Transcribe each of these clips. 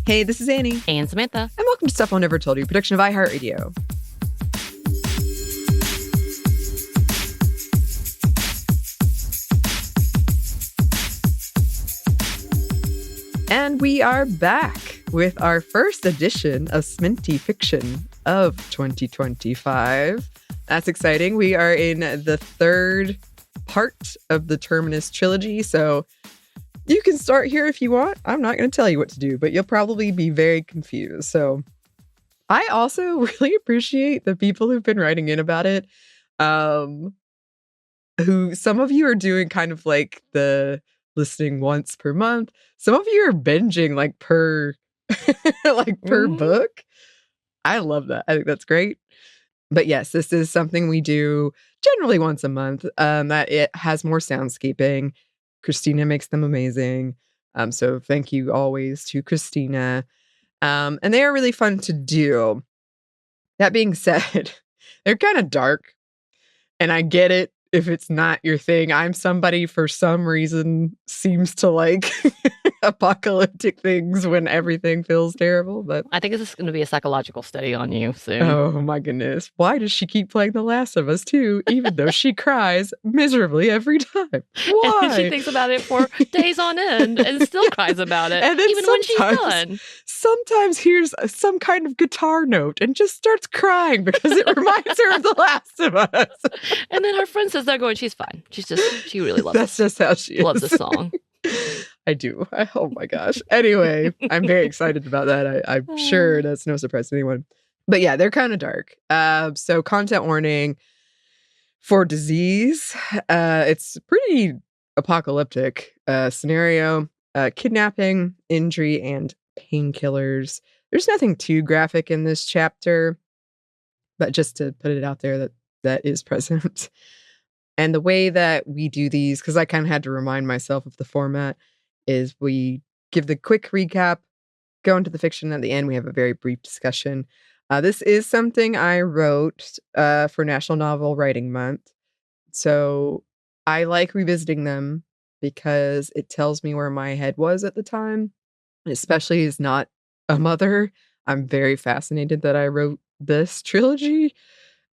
Hey, this is Anney. And Samantha. And welcome to Stuff I Never Told You, production of iHeartRadio. And we are back with our first edition of SMNTY Fiction of 2025. That's exciting. We are in the third part of the Terminus trilogy, so you can start here if you want. I'm not going to tell you what to do, but you'll probably be very confused. So I also really appreciate the people who've been writing in about it. Who some of you are doing kind of like the listening once per month. Some of you are binging like per book. I love that. I think that's great. But yes, this is something we do generally once a month. That it has more soundscaping. Christina makes them amazing. So thank you always to Christina. And they are really fun to do. That being said, they're kind of dark. And I get it if it's not your thing. I'm somebody, for some reason, seems to like apocalyptic things when everything feels terrible. But I think this is going to be a psychological study on you soon. Oh my goodness. Why does she keep playing The Last of Us too, even though she cries miserably every time? Why? And she thinks about it for days on end and still cries about it, and then even when she's done. Sometimes hears some kind of guitar note and just starts crying because it reminds her of The Last of Us. And then her friend says they're going, she's fine. She really loves it. That's just how she loves this song. I do. Oh my gosh. Anyway, I'm very excited about that. I'm sure that's no surprise to anyone. But yeah, they're kind of dark. So content warning for disease. It's a pretty apocalyptic scenario. Kidnapping, injury, and painkillers. There's nothing too graphic in this chapter, but just to put it out there that is present. And the way that we do these, because I kind of had to remind myself of the format, is we give the quick recap, go into the fiction at the end. We have a very brief discussion. This is something I wrote for National Novel Writing Month. So I like revisiting them because it tells me where my head was at the time, especially as not a mother. I'm very fascinated that I wrote this trilogy.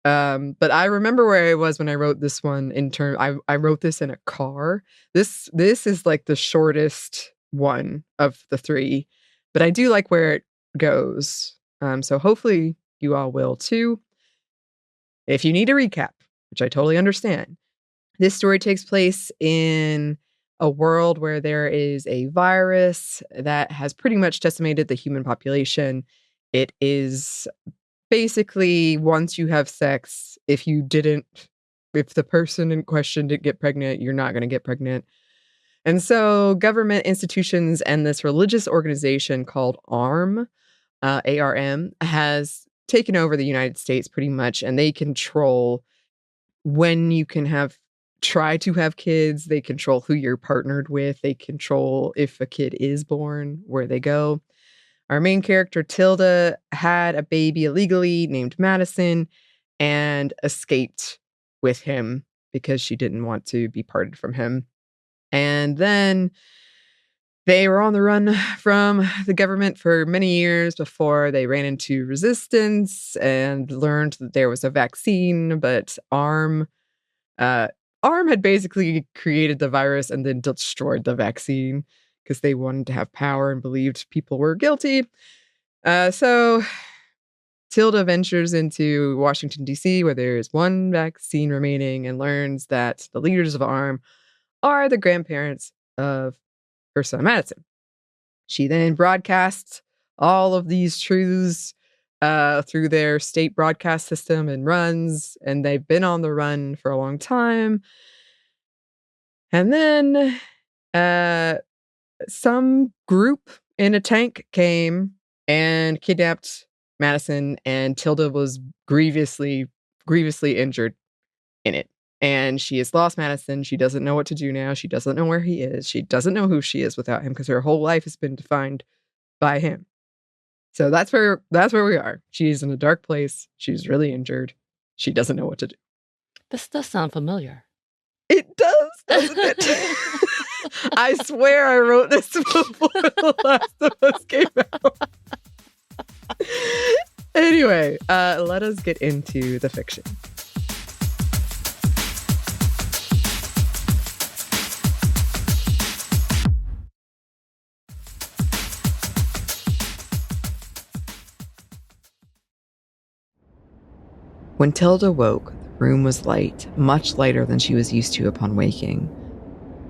But I remember where I was when I wrote this one I wrote this in a car. This is like the shortest one of the three, but I do like where it goes. So hopefully you all will too. If you need a recap, which I totally understand, this story takes place in a world where there is a virus that has pretty much decimated the human population. It is basically, once you have sex, if the person in question didn't get pregnant, you're not going to get pregnant. And so government institutions and this religious organization called ARM, ARM, has taken over the United States pretty much, and they control when you can try to have kids. They control who you're partnered with. They control if a kid is born, where they go. Our main character, Tilda, had a baby illegally named Madison and escaped with him because she didn't want to be parted from him. And then they were on the run from the government for many years before they ran into resistance and learned that there was a vaccine, but ARM had basically created the virus and then destroyed the vaccine because they wanted to have power and believed people were guilty. So Tilda ventures into Washington, D.C., where there is one vaccine remaining, and learns that the leaders of ARM are the grandparents of her son, Madison. She then broadcasts all of these truths through their state broadcast system and runs, and they've been on the run for a long time. And then some group in a tank came and kidnapped Madison, and Tilda was grievously injured in it. And she has lost Madison. She doesn't know what to do now. She doesn't know where he is. She doesn't know who she is without him because her whole life has been defined by him. So that's where we are. She's in a dark place. She's really injured. She doesn't know what to do. This does sound familiar. It does, doesn't it? I swear I wrote this before The Last of Us came out. Anyway, let us get into the fiction. When Tilda woke, the room was light, much lighter than she was used to upon waking.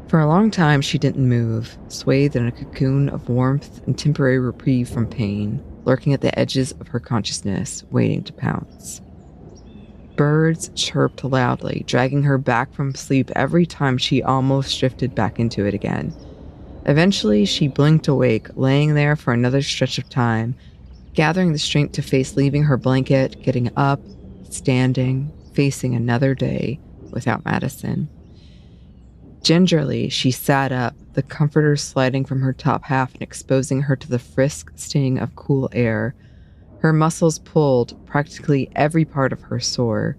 For a long time, she didn't move, swathed in a cocoon of warmth and temporary reprieve from pain, lurking at the edges of her consciousness, waiting to pounce. Birds chirped loudly, dragging her back from sleep every time she almost drifted back into it again. Eventually, she blinked awake, laying there for another stretch of time, gathering the strength to face leaving her blanket, getting up, standing, facing another day without Madison. Gingerly, she sat up, the comforter sliding from her top half and exposing her to the frisk sting of cool air. Her muscles pulled, practically every part of her sore.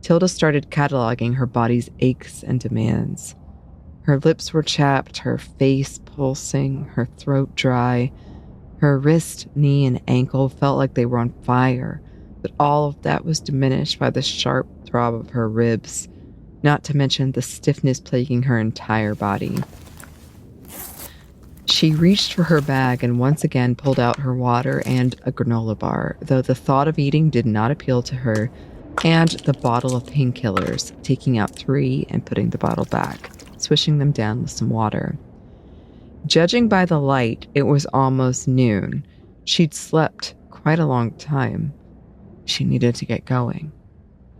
Tilda started cataloging her body's aches and demands. Her lips were chapped, her face pulsing, her throat dry. Her wrist, knee, and ankle felt like they were on fire, but all of that was diminished by the sharp throb of her ribs, not to mention the stiffness plaguing her entire body. She reached for her bag and once again pulled out her water and a granola bar, though the thought of eating did not appeal to her, and the bottle of painkillers, taking out 3 and putting the bottle back, swishing them down with some water. Judging by the light, it was almost noon. She'd slept quite a long time. She needed to get going.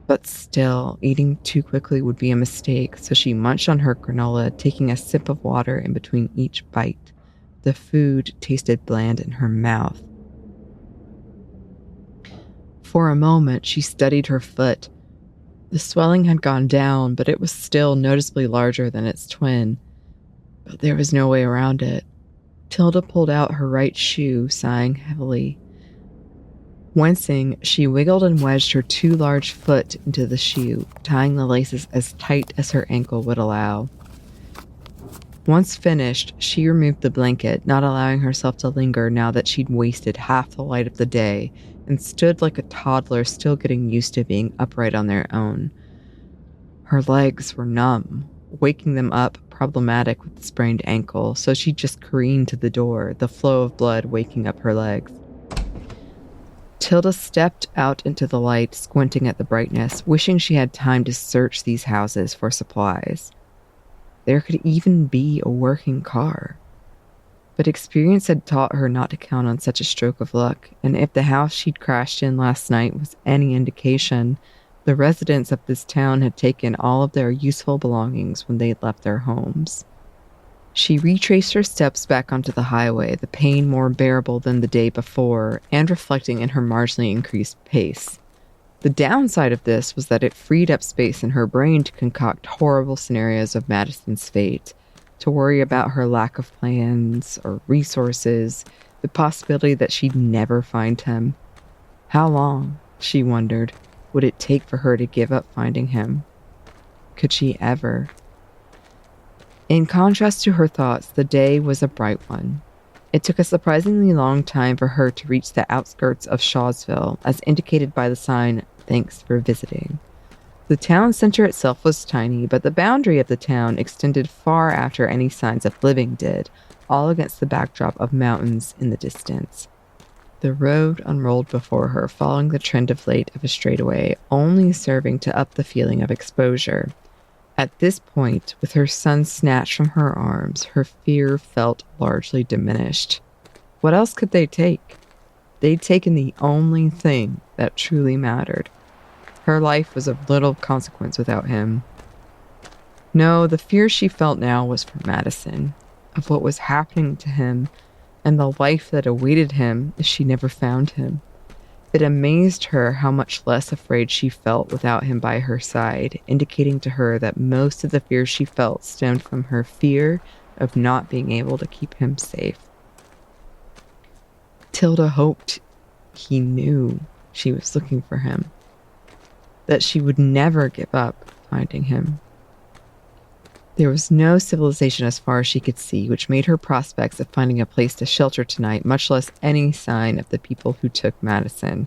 But still, eating too quickly would be a mistake, so she munched on her granola, taking a sip of water in between each bite. The food tasted bland in her mouth. For a moment, she studied her foot. The swelling had gone down, but it was still noticeably larger than its twin. But there was no way around it. Tilda pulled out her right shoe, sighing heavily. Wincing, she wiggled and wedged her too large foot into the shoe, tying the laces as tight as her ankle would allow. Once finished, she removed the blanket, not allowing herself to linger now that she'd wasted half the light of the day, and stood like a toddler still getting used to being upright on their own. Her legs were numb, waking them up problematic with the sprained ankle, so she just careened to the door, the flow of blood waking up her legs. Tilda stepped out into the light, squinting at the brightness, wishing she had time to search these houses for supplies. There could even be a working car. But experience had taught her not to count on such a stroke of luck, and if the house she'd crashed in last night was any indication, the residents of this town had taken all of their useful belongings when they'd left their homes. She retraced her steps back onto the highway, the pain more bearable than the day before, and reflecting in her marginally increased pace. The downside of this was that it freed up space in her brain to concoct horrible scenarios of Madison's fate, to worry about her lack of plans or resources, the possibility that she'd never find him. How long, she wondered, would it take for her to give up finding him? Could she ever? In contrast to her thoughts, the day was a bright one. It took a surprisingly long time for her to reach the outskirts of Shawsville, as indicated by the sign, "Thanks for visiting." The town center itself was tiny, but the boundary of the town extended far after any signs of living did, all against the backdrop of mountains in the distance. The road unrolled before her, following the trend of late of a straightaway, only serving to up the feeling of exposure. At this point, with her son snatched from her arms, her fear felt largely diminished. What else could they take? They'd taken the only thing that truly mattered. Her life was of little consequence without him. No, the fear she felt now was for Madison, of what was happening to him, and the life that awaited him if she never found him. It amazed her how much less afraid she felt without him by her side, indicating to her that most of the fear she felt stemmed from her fear of not being able to keep him safe. Tilda hoped he knew she was looking for him, that she would never give up finding him. There was no civilization as far as she could see, which made her prospects of finding a place to shelter tonight much less any sign of the people who took Madison.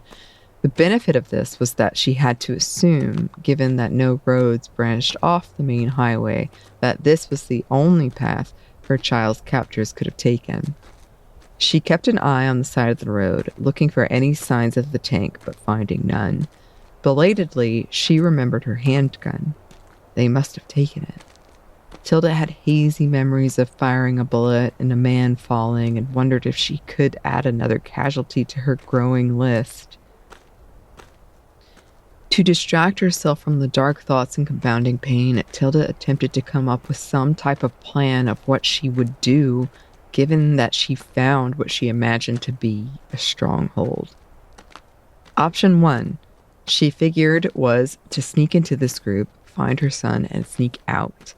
The benefit of this was that she had to assume, given that no roads branched off the main highway, that this was the only path her child's captors could have taken. She kept an eye on the side of the road, looking for any signs of the tank, but finding none. Belatedly, she remembered her handgun. They must have taken it. Tilda had hazy memories of firing a bullet and a man falling, and wondered if she could add another casualty to her growing list. To distract herself from the dark thoughts and compounding pain, Tilda attempted to come up with some type of plan of what she would do, given that she found what she imagined to be a stronghold. Option 1, she figured, was to sneak into this group, find her son, and sneak out.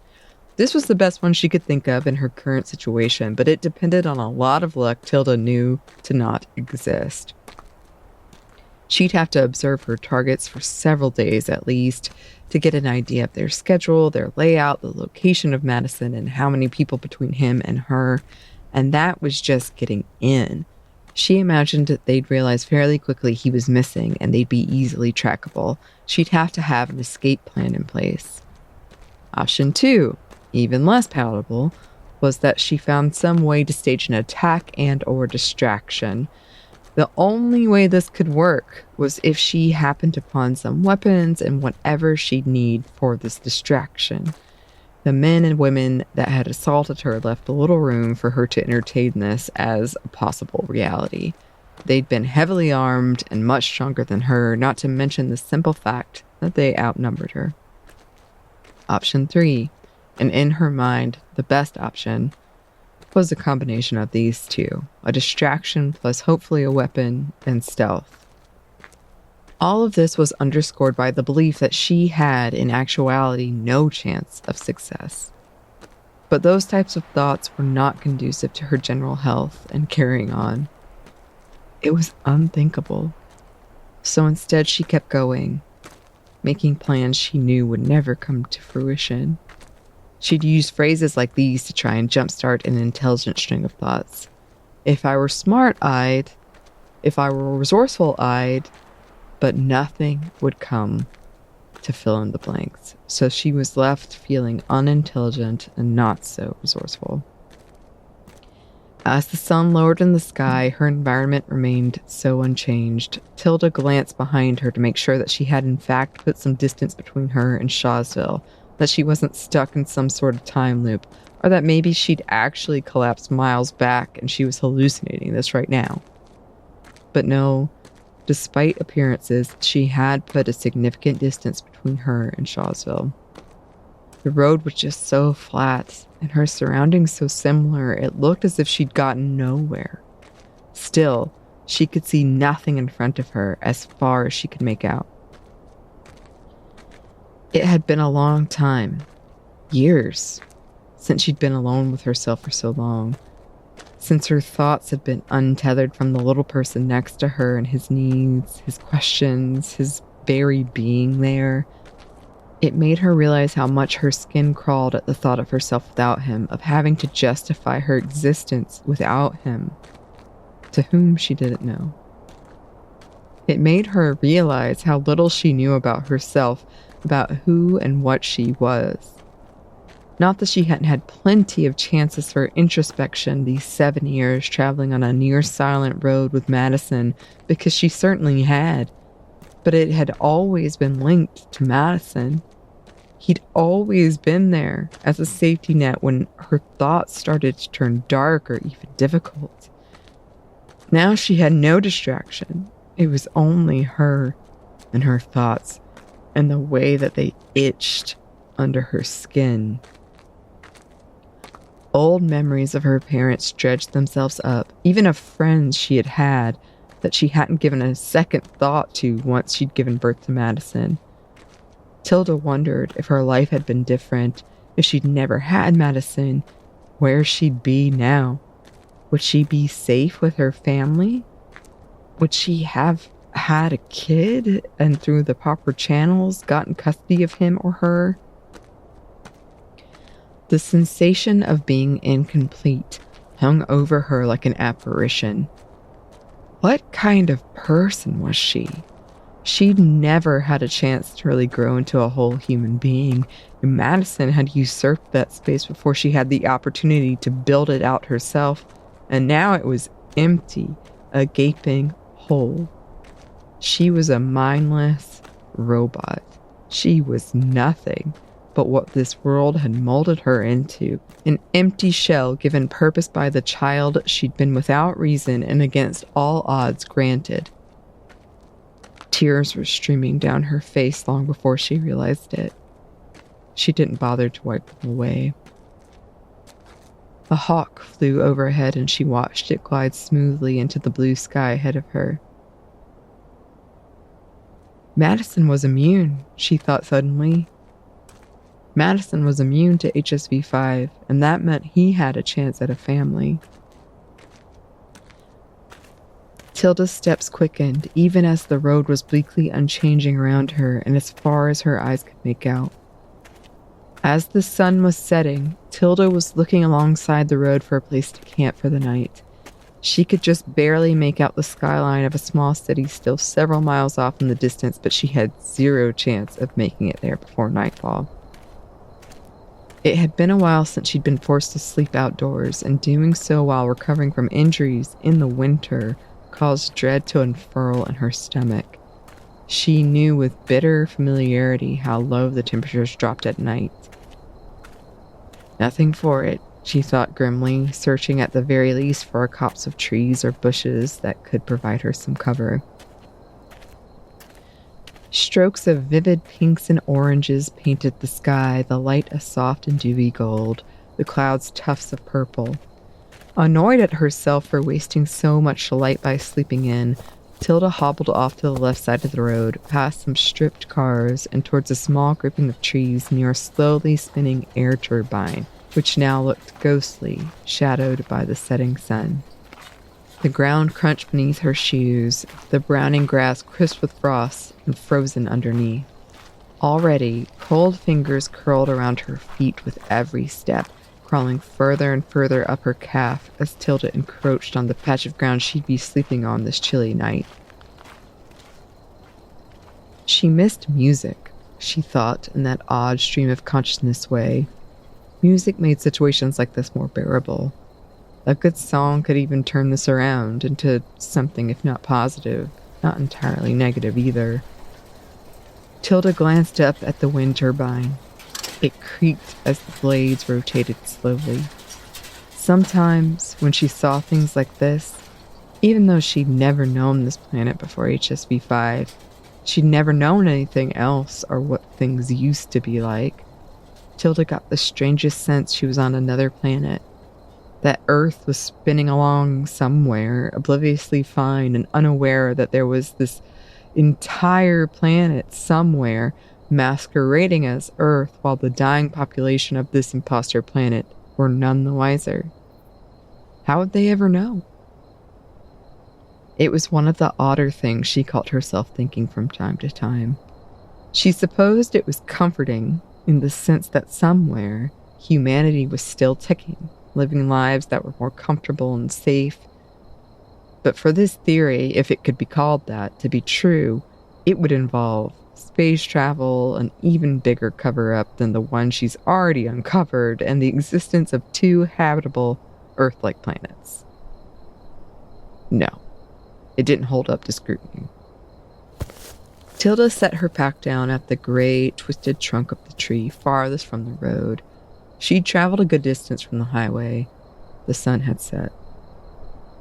This was the best one she could think of in her current situation, but it depended on a lot of luck Tilda knew to not exist. She'd have to observe her targets for several days at least to get an idea of their schedule, their layout, the location of Madison, and how many people between him and her, and that was just getting in. She imagined that they'd realize fairly quickly he was missing and they'd be easily trackable. She'd have to have an escape plan in place. Option 2, even less palatable, was that she found some way to stage an attack and or distraction. The only way this could work was if she happened upon some weapons and whatever she'd need for this distraction. The men and women that had assaulted her left little room for her to entertain this as a possible reality. They'd been heavily armed and much stronger than her, not to mention the simple fact that they outnumbered her. Option 3, and in her mind, the best option, was a combination of these two, a distraction plus hopefully a weapon and stealth. All of this was underscored by the belief that she had, in actuality, no chance of success. But those types of thoughts were not conducive to her general health and carrying on. It was unthinkable. So instead she kept going, making plans she knew would never come to fruition. She'd use phrases like these to try and jumpstart an intelligent string of thoughts. If I were smart-eyed, if I were resourceful-eyed, but nothing would come to fill in the blanks, so she was left feeling unintelligent and not so resourceful. As the sun lowered in the sky, her environment remained so unchanged. Tilda glanced behind her to make sure that she had in fact put some distance between her and Shawsville, that she wasn't stuck in some sort of time loop, or that maybe she'd actually collapsed miles back and she was hallucinating this right now. But no, despite appearances, she had put a significant distance between her and Shawsville. The road was just so flat, and her surroundings so similar, it looked as if she'd gotten nowhere. Still, she could see nothing in front of her as far as she could make out. It had been a long time, years, since she'd been alone with herself for so long, since her thoughts had been untethered from the little person next to her and his needs, his questions, his very being there. It made her realize how much her skin crawled at the thought of herself without him, of having to justify her existence without him, to whom she didn't know. It made her realize how little she knew about herself, about who and what she was. Not that she hadn't had plenty of chances for introspection these 7 years traveling on a near-silent road with Madison, because she certainly had. But it had always been linked to Madison. He'd always been there as a safety net when her thoughts started to turn dark or even difficult. Now she had no distraction. It was only her and her thoughts and the way that they itched under her skin. Old memories of her parents dredged themselves up, even of friends she had had that she hadn't given a second thought to once she'd given birth to Madison. Tilda wondered if her life had been different, if she'd never had Madison, where she'd be now. Would she be safe with her family? Would she have had a kid and through the proper channels gotten custody of him or her? The sensation of being incomplete hung over her like an apparition. What kind of person was she? She'd never had a chance to really grow into a whole human being, and Madison had usurped that space before she had the opportunity to build it out herself, and now it was empty, a gaping hole. She was a mindless robot. She was nothing but what this world had molded her into, an empty shell given purpose by the child she'd been without reason and against all odds granted. Tears were streaming down her face long before she realized it. She didn't bother to wipe them away. A hawk flew overhead and she watched it glide smoothly into the blue sky ahead of her. Madison was immune, she thought suddenly. Madison was immune to HSV-5, and that meant he had a chance at a family. Tilda's steps quickened, even as the road was bleakly unchanging around her and as far as her eyes could make out. As the sun was setting, Tilda was looking alongside the road for a place to camp for the night. She could just barely make out the skyline of a small city still several miles off in the distance, but she had zero chance of making it there before nightfall. It had been a while since she'd been forced to sleep outdoors, and doing so while recovering from injuries in the winter caused dread to unfurl in her stomach. She knew with bitter familiarity how low the temperatures dropped at night. Nothing for it, she thought grimly, searching at the very least for a copse of trees or bushes that could provide her some cover. Strokes of vivid pinks and oranges painted the sky, the light a soft and dewy gold, the clouds tufts of purple. Annoyed at herself for wasting so much light by sleeping in, Tilda hobbled off to the left side of the road, past some stripped cars, and towards a small grouping of trees near a slowly spinning air turbine, which now looked ghostly, shadowed by the setting sun. The ground crunched beneath her shoes, the browning grass crisp with frost and frozen underneath. Already, cold fingers curled around her feet with every step, crawling further and further up her calf as Tilda encroached on the patch of ground she'd be sleeping on this chilly night. She missed music, she thought, in that odd stream of consciousness way. Music made situations like this more bearable. A good song could even turn this around into something, if not positive, not entirely negative either. Tilda glanced up at the wind turbine. It creaked as the blades rotated slowly. Sometimes, when she saw things like this, even though she'd never known this planet before HSV-5, she'd never known anything else or what things used to be like, Tilda got the strangest sense she was on another planet. That Earth was spinning along somewhere, obliviously fine and unaware that there was this entire planet somewhere masquerading as Earth while the dying population of this imposter planet were none the wiser. How would they ever know? It was one of the odder things she caught herself thinking from time to time. She supposed it was comforting in the sense that somewhere humanity was still ticking, living lives that were more comfortable and safe. But for this theory, if it could be called that, to be true, it would involve space travel, an even bigger cover-up than the one she's already uncovered, and the existence of two habitable Earth-like planets. No, it didn't hold up to scrutiny. Tilda set her pack down at the gray, twisted trunk of the tree farthest from the road. She'd traveled a good distance from the highway. The sun had set.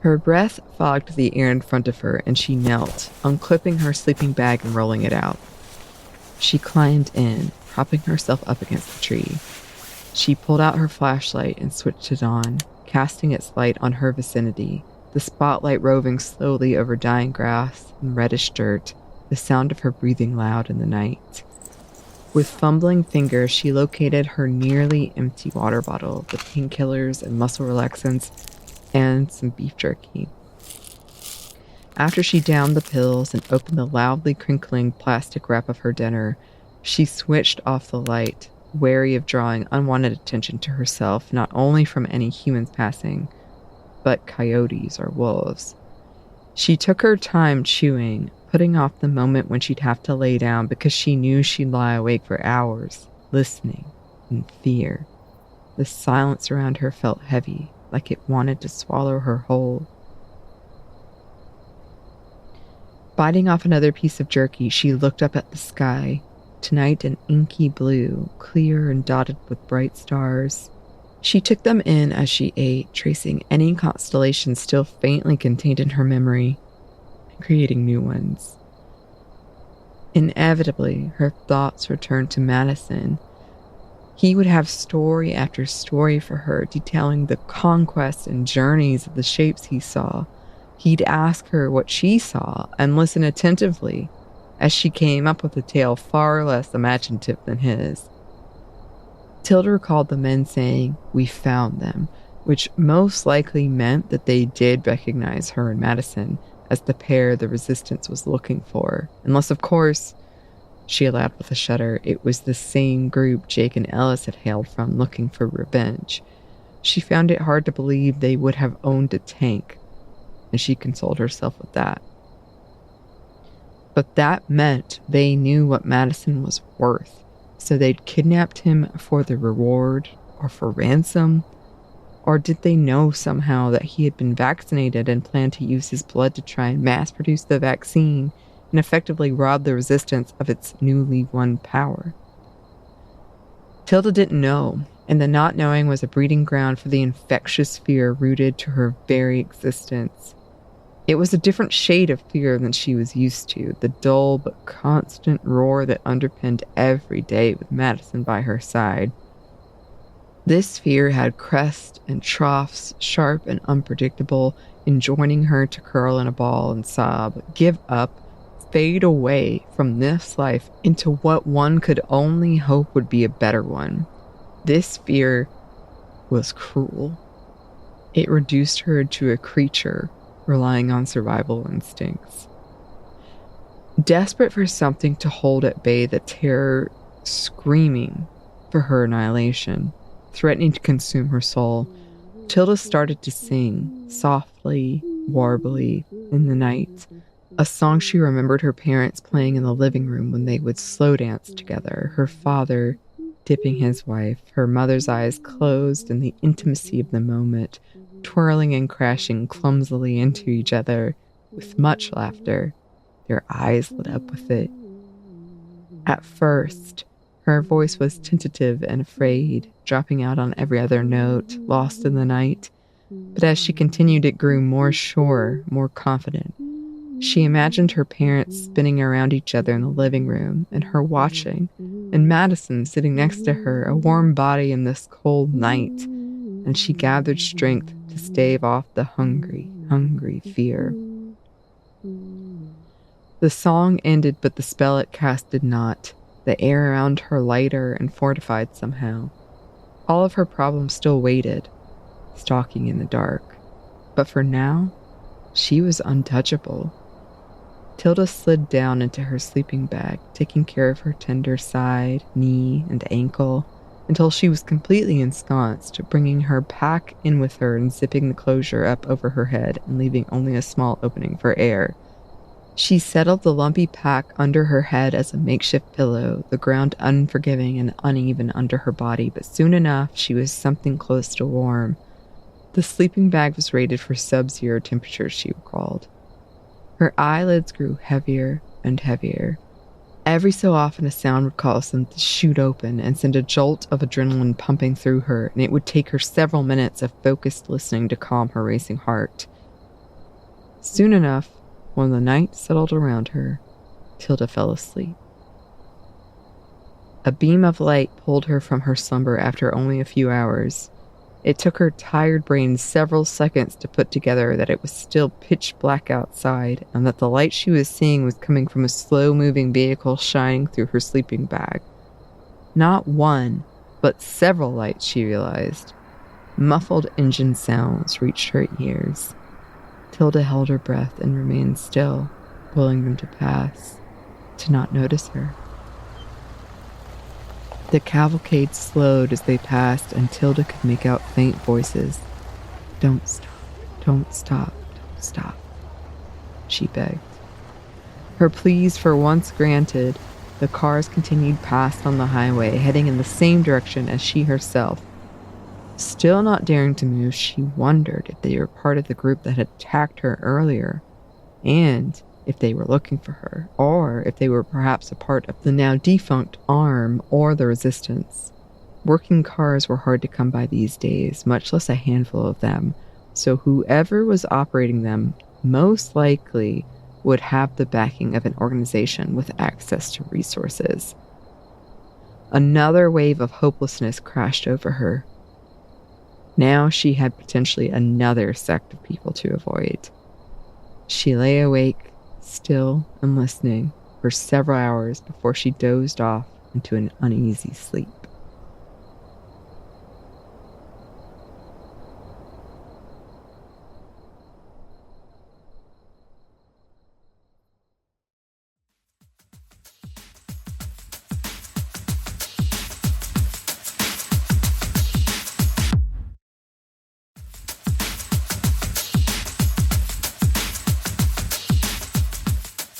Her breath fogged the air in front of her, and she knelt, unclipping her sleeping bag and rolling it out. She climbed in, propping herself up against the tree. She pulled out her flashlight and switched it on, casting its light on her vicinity, the spotlight roving slowly over dying grass and reddish dirt, the sound of her breathing loud in the night. With fumbling fingers, she located her nearly empty water bottle, the painkillers and muscle relaxants, and some beef jerky. After she downed the pills and opened the loudly crinkling plastic wrap of her dinner, she switched off the light, wary of drawing unwanted attention to herself, not only from any humans passing, but coyotes or wolves. She took her time chewing, putting off the moment when she'd have to lay down because she knew she'd lie awake for hours, listening in fear. The silence around her felt heavy, like it wanted to swallow her whole. Biting off another piece of jerky, she looked up at the sky, tonight an inky blue, clear and dotted with bright stars. She took them in as she ate, tracing any constellations still faintly contained in her memory, and creating new ones. Inevitably, her thoughts returned to Madison. He would have story after story for her, detailing the conquests and journeys of the shapes he saw. He'd ask her what she saw and listen attentively as she came up with a tale far less imaginative than his. Tilda recalled the men saying, "We found them," which most likely meant that they did recognize her and Madison as the pair the resistance was looking for. Unless, of course, she allowed with a shudder, it was the same group Jake and Ellis had hailed from looking for revenge. She found it hard to believe they would have owned a tank, and she consoled herself with that. But that meant they knew what Madison was worth. So they'd kidnapped him for the reward or for ransom? Or did they know somehow that he had been vaccinated and planned to use his blood to try and mass produce the vaccine and effectively rob the resistance of its newly won power? Tilda didn't know, and the not knowing was a breeding ground for the infectious fear rooted to her very existence. It was a different shade of fear than she was used to, the dull but constant roar that underpinned every day with Madison by her side. This fear had crests and troughs, sharp and unpredictable, enjoining her to curl in a ball and sob, give up, fade away from this life into what one could only hope would be a better one. This fear was cruel. It reduced her to a creature relying on survival instincts. Desperate for something to hold at bay the terror screaming for her annihilation, threatening to consume her soul, Tilda started to sing, softly, warbly, in the night, a song she remembered her parents playing in the living room when they would slow dance together, her father dipping his wife, her mother's eyes closed in the intimacy of the moment, twirling and crashing clumsily into each other with much laughter, their eyes lit up with it. At first, her voice was tentative and afraid, dropping out on every other note, lost in the night. But as she continued, it grew more sure, more confident. She imagined her parents spinning around each other in the living room, and her watching, and Madison sitting next to her, a warm body in this cold night, and she gathered strength to stave off the hungry, hungry fear. The song ended, but the spell it cast did not. The air around her lighter and fortified somehow. All of her problems still waited, stalking in the dark. But for now, she was untouchable. Tilda slid down into her sleeping bag, taking care of her tender side, knee, and ankle, until she was completely ensconced, bringing her pack in with her and zipping the closure up over her head and leaving only a small opening for air. She settled the lumpy pack under her head as a makeshift pillow, the ground unforgiving and uneven under her body, but soon enough she was something close to warm. The sleeping bag was rated for sub-zero temperatures, she recalled. Her eyelids grew heavier and heavier. Every so often a sound would cause them to shoot open and send a jolt of adrenaline pumping through her, and it would take her several minutes of focused listening to calm her racing heart. Soon enough, when the night settled around her, Tilda fell asleep. A beam of light pulled her from her slumber after only a few hours. It took her tired brain several seconds to put together that it was still pitch black outside, and that the light she was seeing was coming from a slow-moving vehicle shining through her sleeping bag. Not one, but several lights, she realized. Muffled engine sounds reached her ears. Tilda held her breath and remained still, willing them to pass, to not notice her. The cavalcade slowed as they passed, and Tilda could make out faint voices. "Don't stop, don't stop, don't stop," she begged. Her pleas for once granted, the cars continued past on the highway, heading in the same direction as she herself. Still not daring to move, she wondered if they were part of the group that had attacked her earlier, and if they were looking for her, or if they were perhaps a part of the now defunct arm or the resistance. Working cars were hard to come by these days, much less a handful of them, so whoever was operating them most likely would have the backing of an organization with access to resources. Another wave of hopelessness crashed over her. Now she had potentially another sect of people to avoid. She lay awake, still and listening, for several hours before she dozed off into an uneasy sleep.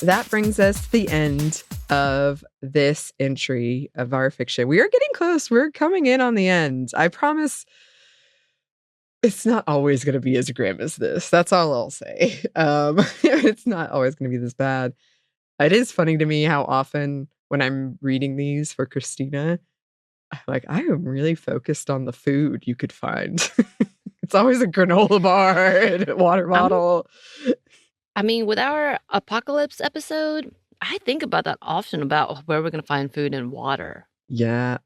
That brings us to the end of this entry of our fiction. We are getting close. We're coming in on the end. I promise it's not always going to be as grim as this. That's all I'll say. It's not always going to be this bad. It is funny to me how often when I'm reading these for Christina, I am really focused on the food you could find. It's always a granola bar and a water bottle. I mean, with our apocalypse episode, I think about that often about where we're going to find food and water. Yeah,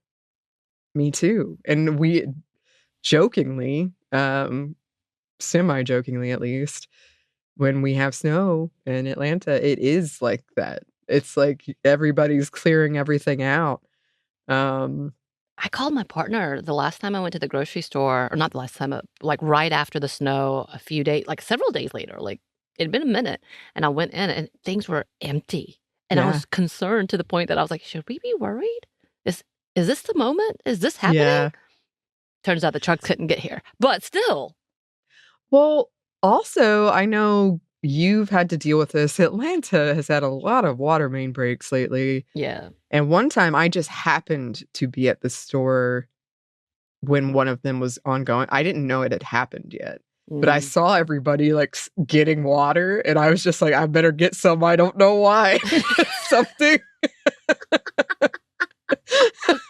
me too. And we jokingly, semi-jokingly at least, when we have snow in Atlanta, it is like that. It's like everybody's clearing everything out. I called my partner the last time I went to the grocery store, or not the last time, but like right after the snow, a few days, like several days later, like it'd been a minute, and I went in and things were empty. And I was concerned to the point that I was like, should we be worried? Is this the moment? Is this happening? Yeah. Turns out the trucks couldn't get here, but still. Well, also, I know you've had to deal with this. Atlanta has had a lot of water main breaks lately. Yeah. And one time I just happened to be at the store when one of them was ongoing. I didn't know it had happened yet. But I saw everybody like getting water, and I was just like, I better get some. I don't know why. Something.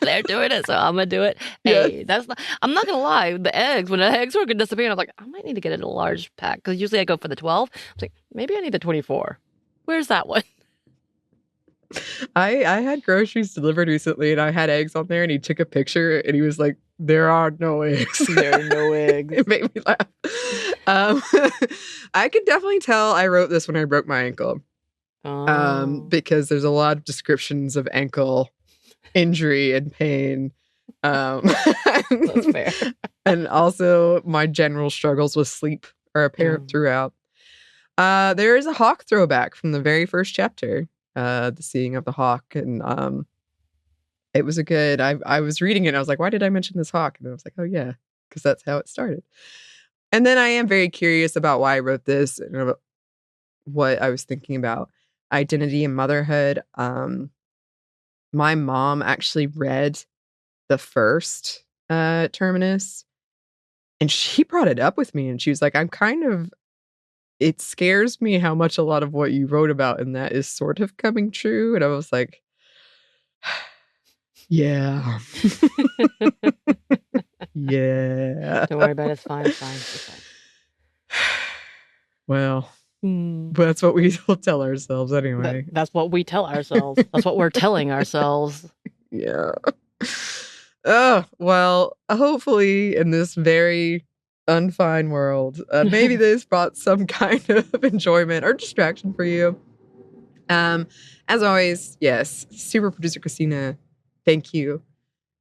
They're doing it, so I'm gonna do it. Yes. Hey, I'm not gonna lie. The eggs, when the eggs were disappearing, I'm like, I might need to get it in a large pack because usually I go for the 12. I was like, maybe I need the 24. Where's that one? I had groceries delivered recently, and I had eggs on there, and he took a picture, and he was like, there are no eggs. There are no eggs. It made me laugh. I could definitely tell I wrote this when I broke my ankle. Because there's a lot of descriptions of ankle injury and pain. That's fair. And also my general struggles with sleep are apparent throughout. There is a hawk throwback from the very first chapter, the seeing of the hawk. And it was a good, I was reading it and I was like, why did I mention this hawk? And I was like, oh yeah, because that's how it started. And then I am very curious about why I wrote this and about what I was thinking about identity and motherhood. My mom actually read the first Terminus, and she brought it up with me, and she was like, it scares me how much a lot of what you wrote about in that is sort of coming true. And I was like, yeah. Yeah. Don't worry about it. It's fine. It's fine. It's fine. Well, that's what we will tell ourselves anyway. That's what we tell ourselves. That's what we're telling ourselves. Yeah. Oh, well, hopefully in this very unfine world, maybe this brought some kind of enjoyment or distraction for you. As always, yes, super producer Christina, thank you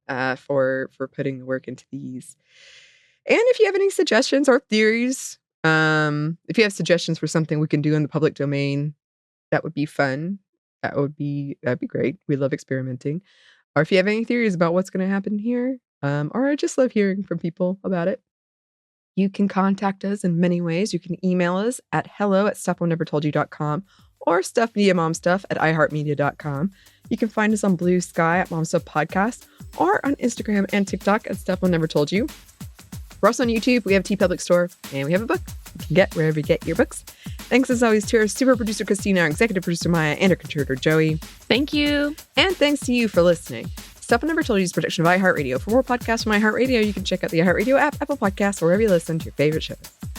for putting the work into these. And if you have any suggestions or theories, if you have suggestions for something we can do in the public domain, that would be fun. That'd be great. We love experimenting. Or if you have any theories about what's going to happen here, or I just love hearing from people about it, you can contact us in many ways. You can email us at hello@stuffmonevertoldyou.com, or Stuff Media Mom Stuff at iHeartMedia.com. You can find us on Blue Sky at Mom Stuff Podcast or on Instagram and TikTok at Stuff Mom Never Told You. We're also on YouTube. We have a TeePublic store and we have a book you can get wherever you get your books. Thanks as always to our super producer Christina, our executive producer Maya, and our contributor Joey. Thank you. And thanks to you for listening. Stuff I Never Told You is a production of iHeartRadio. For more podcasts from iHeartRadio, you can check out the iHeartRadio app, Apple Podcasts, or wherever you listen to your favorite shows.